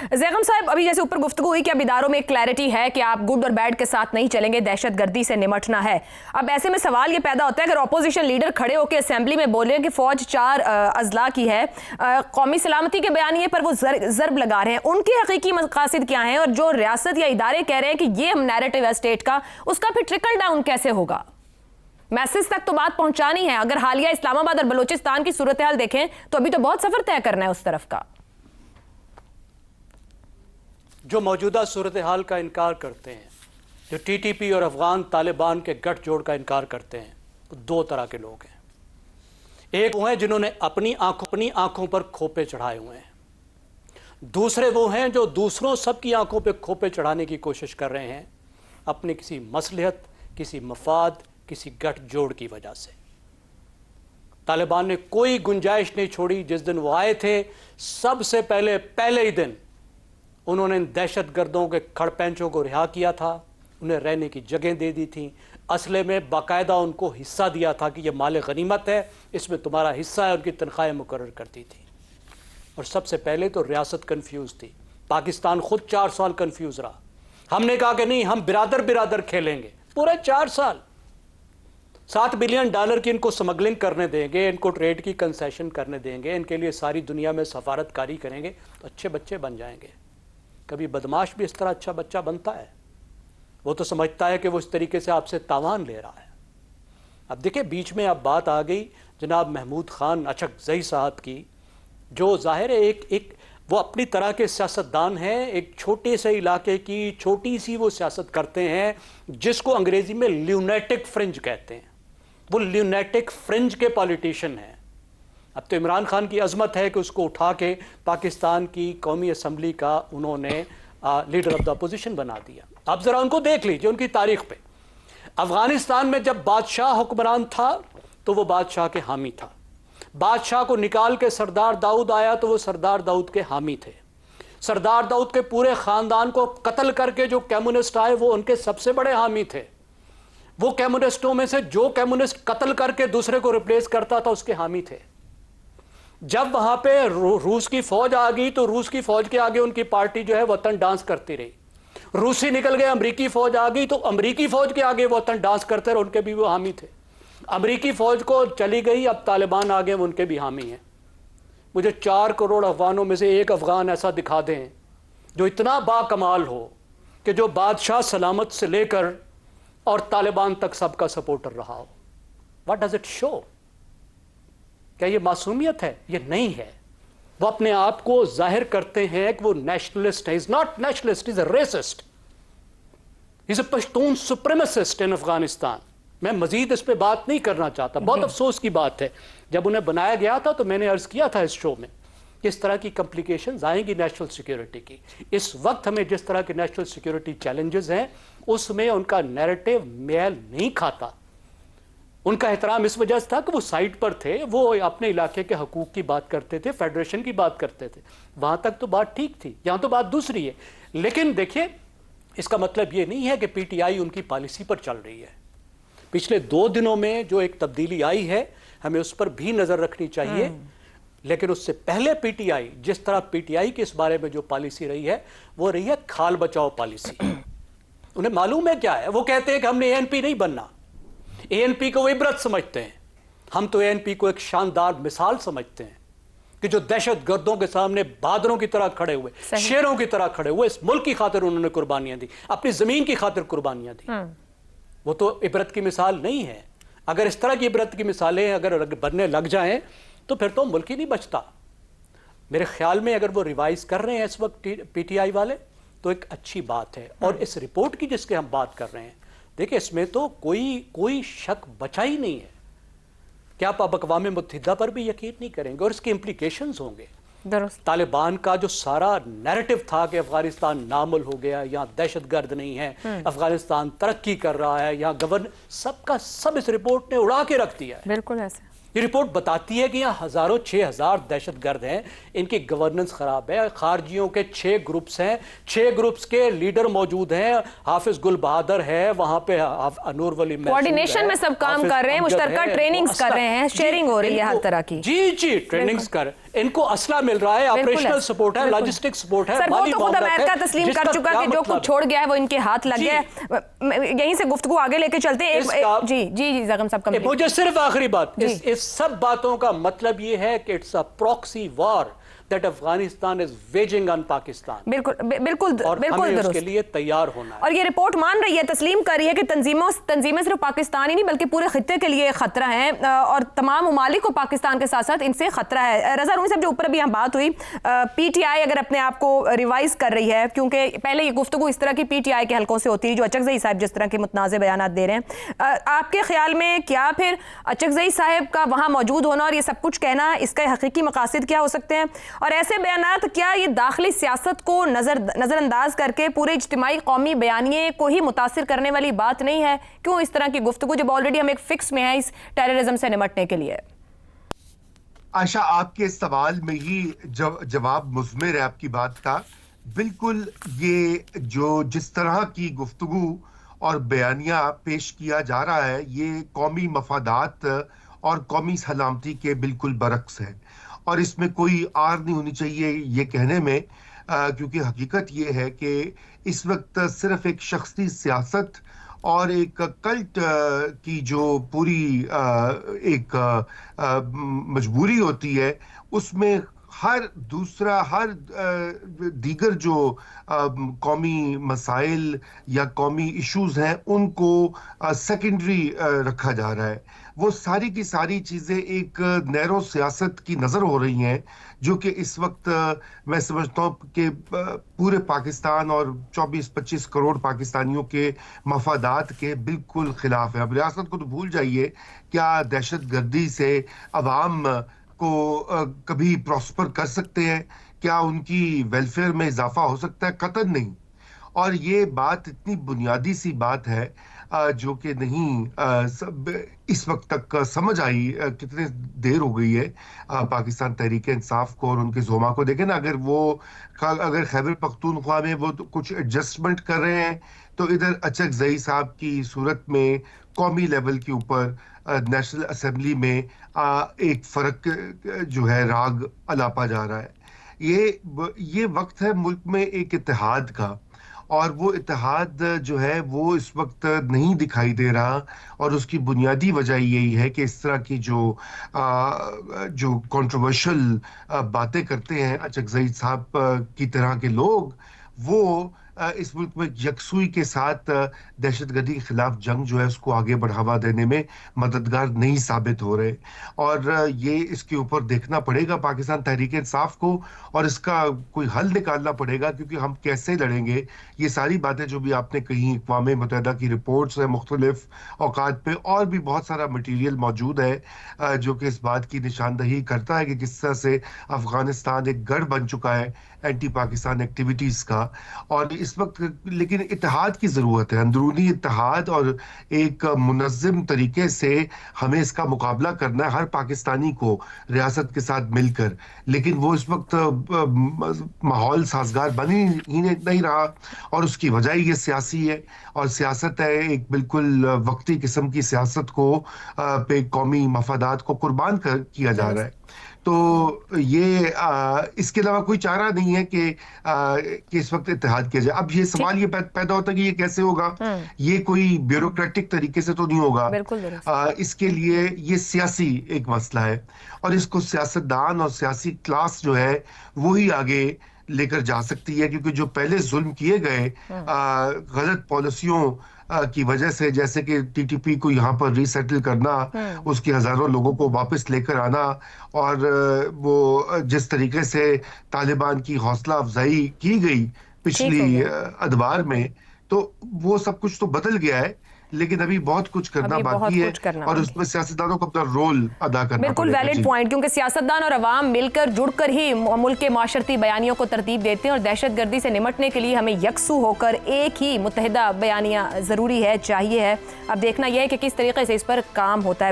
ज़ैगम साहब, अभी जैसे ऊपर गुफ्तगू हुई कि अब इदारों में एक क्लैरिटी है कि आप गुड और बैड के साथ नहीं चलेंगे, दहशत गर्दी से निमटना है। अब ऐसे में सवाल ये पैदा होता है, अगर अपोजिशन लीडर खड़े होकर असेंबली में बोले कि फौज 4 अजला की है, कौमी सलामती के बयानिए पर वो ज़र्ब लगा रहे हैं, उनके हकीकी मकासद क्या हैं? और जो रियासत या इदारे कह रहे हैं कि ये हम नैरेटिव है स्टेट का, उसका फिर ट्रिकल डाउन कैसे होगा? मैसेज तक तो बात पहुंचानी है। अगर हालिया इस्लामाबाद और बलूचिस्तान की सूरत हाल देखें तो अभी तो बहुत सफर तय करना है उस तरफ का। जो मौजूदा सूरत हाल का इनकार करते हैं, जो टीटीपी और अफगान तालिबान के गठजोड़ का इनकार करते हैं, तो 2 तरह के लोग हैं। एक वो हैं जिन्होंने अपनी आंखों पर खोपे चढ़ाए हुए हैं, दूसरे वो हैं जो दूसरों सबकी आंखों पर खोपे चढ़ाने की कोशिश कर रहे हैं अपनी किसी मसलहत, किसी मफाद, किसी गठजोड़ की वजह से। तालिबान ने कोई गुंजाइश नहीं छोड़ी। जिस दिन वो आए थे, सबसे पहले ही दिन उन्होंने दहशत गर्दों के खड़पेंचों को रिहा किया था, उन्हें रहने की जगह दे दी थी, असले में बाकायदा उनको हिस्सा दिया था कि यह माल गनीमत है, इसमें तुम्हारा हिस्सा है, उनकी तनख्वाहें मुकर्रर करती थी। और सबसे पहले तो रियासत कन्फ्यूज थी। पाकिस्तान खुद 4 साल कन्फ्यूज रहा। हमने कहा कि नहीं, हम बिरादर खेलेंगे पूरे 4 साल। $7 बिलियन की इनको स्मगलिंग करने देंगे, इनको ट्रेड की कंसेशन करने देंगे, इनके लिए सारी दुनिया में सफारतकारी करेंगे तो अच्छे बच्चे बन जाएंगे। कभी बदमाश भी इस तरह अच्छा बच्चा बनता है? वो तो समझता है कि वो इस तरीके से आपसे तावान ले रहा है। अब देखिए, बीच में अब बात आ गई जनाब महमूद खान अचकज़ई साहब की, जो ज़ाहिर है एक वो अपनी तरह के सियासतदान हैं, एक छोटे से इलाके की छोटी सी वो सियासत करते हैं जिसको अंग्रेज़ी में ल्यूनेटिक फ्रिंज कहते हैं। वो ल्यूनेटिक फ्रिंज के पॉलिटिशियन हैं। अब तो इमरान खान की अजमत है कि उसको उठा के पाकिस्तान की कौमी असम्बली का उन्होंने लीडर ऑफ द अपोजिशन बना दिया। आप ज़रा उनको देख लीजिए, उनकी तारीख पे। अफगानिस्तान में जब बादशाह हुक्मरान था तो वो बादशाह के हामी था। बादशाह को निकाल के सरदार दाऊद आया तो वो सरदार दाऊद के हामी थे। सरदार दाऊद के पूरे ख़ानदान को कत्ल करके जो कम्युनिस्ट आए वो उनके सबसे बड़े हामी थे। वो कम्युनिस्टों में से जो कम्युनिस्ट कत्ल करके दूसरे को रिप्लेस करता था उसके हामी थे। जब वहां पे रूस की फौज आ गई तो रूस की फौज के आगे उनकी पार्टी जो है वतन डांस करती रही। रूसी निकल गए, अमेरिकी फौज आ गई तो अमेरिकी फौज के आगे वतन डांस करते रहे, उनके भी वो हामी थे। अमेरिकी फौज को चली गई, अब तालिबान आ गए, उनके भी हामी हैं। मुझे 4 करोड़ अफगानों में से एक अफगान ऐसा दिखा दें जो इतना बाकमाल हो कि जो बादशाह सलामत से लेकर और तालिबान तक सबका सपोर्टर रहा हो। What does it show? क्या ये मासूमियत है? ये नहीं है। वो अपने आप को जाहिर करते हैं कि वो नेशनलिस्ट है। Is not nationalist, is a racist, is a Pashtun supremacist in Afghanistan. मैं मजीद इस पे बात नहीं करना चाहता। बहुत अफसोस की बात है, जब उन्हें बनाया गया था तो मैंने अर्ज किया था इस शो में कि इस तरह की कॉम्प्लिकेशंस आएंगी नेशनल सिक्योरिटी की। इस वक्त हमें जिस तरह के नेशनल सिक्योरिटी चैलेंजेस हैं उसमें उनका नैरेटिव मेल नहीं खाता। उनका एहतराम इस वजह से था कि वो साइड पर थे, वो अपने इलाके के हकूक की बात करते थे, फेडरेशन की बात करते थे। वहां तक तो बात ठीक थी, यहां तो बात दूसरी है। लेकिन देखिए, इसका मतलब ये नहीं है कि पीटीआई उनकी पॉलिसी पर चल रही है। पिछले 2 दिनों में जो एक तब्दीली आई है, हमें उस पर भी नजर रखनी चाहिए। लेकिन उससे पहले पीटीआई, जिस तरह पीटीआई के इस बारे में जो पॉलिसी रही है वो रही है खाल बचाओ पॉलिसी। उन्हें मालूम है क्या है, वो कहते हैं कि हमने एएनपी नहीं बनना। एएनपी को वो इबरत समझते हैं, हम तो एएनपी को एक शानदार मिसाल समझते हैं कि जो दहशत गर्दों के सामने बादरों की तरह खड़े हुए, शेरों की तरह खड़े हुए, इस मुल्क की खातिर उन्होंने कुर्बानियां दी, अपनी जमीन की खातिर कुर्बानियां दी। वो तो इबरत की मिसाल नहीं है। अगर इस तरह की इबरत की मिसालें अगर बनने लग जाएं तो फिर तो मुल्क ही नहीं बचता। मेरे ख्याल में अगर वो रिवाइज कर रहे हैं इस वक्त पीटीआई वाले तो एक अच्छी बात है। और इस रिपोर्ट की जिसके हम बात कर रहे हैं, देखिए इसमें तो कोई शक बचा ही नहीं है कि आप अब अक़वाम मुत्तहिदा पर भी यकीन नहीं करेंगे और इसके इम्प्लीकेशंस होंगे। तालिबान का जो सारा नैरेटिव था कि अफगानिस्तान नामुल हो गया, यहाँ दहशत गर्द नहीं है, अफगानिस्तान तरक्की कर रहा है, यहाँ गवर्न, सबका सब इस रिपोर्ट ने उड़ा के रख दिया है। बिल्कुल ऐसे ये रिपोर्ट बताती है कि यहाँ हजारों 6000 दहशत गर्द हैं, इनकी गवर्नेंस खराब है, खारजियों के 6 ग्रुप्स हैं, 6 ग्रुप्स के लीडर मौजूद हैं, हाफिज गुल बहादुर है वहाँ पे, अनूर वली कोऑर्डिनेशन में सब काम कर रहे हैं, मुश्तरका ट्रेनिंग्स कर रहे हैं, शेयरिंग हो रही है हर तरह की। जी ट्रेनिंग्स कर ان کو اسلحہ مل رہا ہے, آپریشنل سپورٹ ہے, لاجسٹک سپورٹ ہے, سر وہ تو خود امریکہ تسلیم کر چکا کہ جو کچھ چھوڑ گیا ہے وہ ان کے ہاتھ لگ گیا ہے. یہیں سے گفتگو آگے لے کے چلتے ہیں. جی زغم صاحب کمپلیٹ. مجھے صرف آخری بات, اس سب باتوں کا مطلب یہ ہے کہ it's a proxy war that Afghanistan is waging on Pakistan. بالکل اور ہمیں اس کے لیے تیار ہونا ہے. اور یہ رپورٹ مان رہی ہے, تسلیم کر رہی ہے کہ تنظیمیں صرف پاکستان ہی نہیں بلکہ پورے خطے کے لیے خطرہ ہیں, اور تمام ممالک کو پاکستان کے ساتھ ساتھ ان سے خطرہ ہے. رضا رومی صاحب جو اوپر ابھی ہم بات ہوئی, پی ٹی آئی اگر اپنے آپ کو ریوائز کر رہی ہے, کیونکہ پہلے یہ گفتگو اس طرح کی پی ٹی آئی کے حلقوں سے ہوتی ہے جو اچکزئی صاحب جس طرح کے متنازع بیانات دے رہے ہیں, آپ کے خیال میں کیا پھر اچکزئی صاحب کا وہاں موجود ہونا اور یہ سب کچھ کہنا, اس کے حقیقی مقاصد کیا ہو سکتے ہیں؟ اور ایسے بیانات کیا یہ داخلی سیاست کو نظر انداز کر کے پورے اجتماعی قومی بیانیے کو ہی متاثر کرنے والی بات نہیں ہے؟ کیوں اس طرح کی گفتگو جب آلریڈی ہم ایک فکس میں ہیں اس ٹیررزم سے نمٹنے کے لیے؟ عائشہ, آپ کے سوال میں ہی جواب مضمر ہے آپ کی بات کا. بالکل یہ جس طرح کی گفتگو اور بیانیہ پیش کیا جا رہا ہے یہ قومی مفادات اور قومی سلامتی کے بالکل برعکس ہے, اور اس میں کوئی آر نہیں ہونی چاہیے یہ کہنے میں, کیونکہ حقیقت یہ ہے کہ اس وقت صرف ایک شخصی سیاست اور ایک کلٹ کی جو پوری ایک مجبوری ہوتی ہے, اس میں ہر دیگر جو قومی مسائل یا قومی ایشوز ہیں ان کو سیکنڈری رکھا جا رہا ہے. وہ ساری کی ساری چیزیں ایک نیرو سیاست کی نظر ہو رہی ہیں جو کہ اس وقت میں سمجھتا ہوں کہ پورے پاکستان اور 24-25 کروڑ پاکستانیوں کے مفادات کے بالکل خلاف ہے. اب ریاست کو تو بھول جائیے, کیا دہشت گردی سے عوام کو کبھی پراسپر کر سکتے ہیں؟ کیا ان کی ویلفیئر میں اضافہ ہو سکتا ہے؟ قطعاً نہیں. اور یہ بات اتنی بنیادی سی بات ہے جو کہ نہیں اس وقت تک سمجھ آئی. کتنے دیر ہو گئی ہے پاکستان تحریک انصاف کو اور ان کے زوما کو. دیکھیں نا, اگر خیبر پختونخوا میں وہ کچھ ایڈجسٹمنٹ کر رہے ہیں تو ادھر اچکزئی صاحب کی صورت میں قومی لیول کے اوپر نیشنل اسمبلی میں ایک فرق جو ہے راگ الاپا جا رہا ہے. یہ وقت ہے ملک میں ایک اتحاد کا, اور وہ اتحاد جو ہے وہ اس وقت نہیں دکھائی دے رہا, اور اس کی بنیادی وجہ یہی ہے کہ اس طرح کی جو کنٹروورشل باتیں کرتے ہیں اچکزئی صاحب کی طرح کے لوگ, وہ اس ملک میں یکسوئی کے ساتھ دہشت گردی کے خلاف جنگ جو ہے اس کو آگے بڑھاوا دینے میں مددگار نہیں ثابت ہو رہے. اور یہ اس کے اوپر دیکھنا پڑے گا پاکستان تحریک انصاف کو, اور اس کا کوئی حل نکالنا پڑے گا, کیونکہ ہم کیسے لڑیں گے. یہ ساری باتیں جو بھی آپ نے کہیں, اقوام متحدہ کی رپورٹس ہیں مختلف اوقات پہ, اور بھی بہت سارا مٹیریل موجود ہے جو کہ اس بات کی نشاندہی کرتا ہے کہ کس طرح سے افغانستان ایک گڑھ بن چکا ہے اینٹی پاکستان ایکٹیویٹیز کا. اور اس وقت لیکن اتحاد کی ضرورت ہے, اندرونی اتحاد, اور ایک منظم طریقے سے ہمیں اس کا مقابلہ کرنا ہے, ہر پاکستانی کو ریاست کے ساتھ مل کر. لیکن وہ اس وقت ماحول سازگار بن ہی نہیں رہا, اور اس کی وجہ یہ سیاسی ہے, اور سیاست ہے ایک بالکل وقتی قسم کی سیاست کو پہ قومی مفادات کو قربان کیا جا رہا ہے. تو یہ اس کے علاوہ کوئی چارہ نہیں ہے کہ اس وقت اتحاد کیا جائے. اب یہ سوال یہ پیدا ہوتا ہے کہ یہ کیسے ہوگا؟ یہ کوئی بیوروکریٹک طریقے سے تو نہیں ہوگا. اس کے لیے یہ سیاسی ایک مسئلہ ہے, اور اس کو سیاستدان اور سیاسی کلاس جو ہے وہی آگے لے کر جا سکتی ہے, کیونکہ جو پہلے ظلم کیے گئے غلط پالیسیوں کی وجہ سے, جیسے کہ ٹی ٹی پی کو یہاں پر ری سیٹل کرنا, اس کی ہزاروں لوگوں کو واپس لے کر آنا, اور وہ جس طریقے سے طالبان کی حوصلہ افزائی کی گئی پچھلی ادوار میں, تو وہ سب کچھ تو بدل گیا ہے, لیکن ابھی بہت کچھ کرنا باقی ہے, اور اس میں سیاستدانوں کو اپنا رول ادا کرنا پڑے گا. بالکل ویلڈ پوائنٹ, کیونکہ سیاستدان اور عوام مل کر جڑ کر ہی ملک کے معاشرتی بیانیوں کو ترتیب دیتے ہیں, اور دہشت گردی سے نمٹنے کے لیے ہمیں یکسو ہو کر ایک ہی متحدہ بیانیہ ضروری ہے, چاہیے ہے. اب دیکھنا یہ ہے کہ کس طریقے سے اس پر کام ہوتا ہے.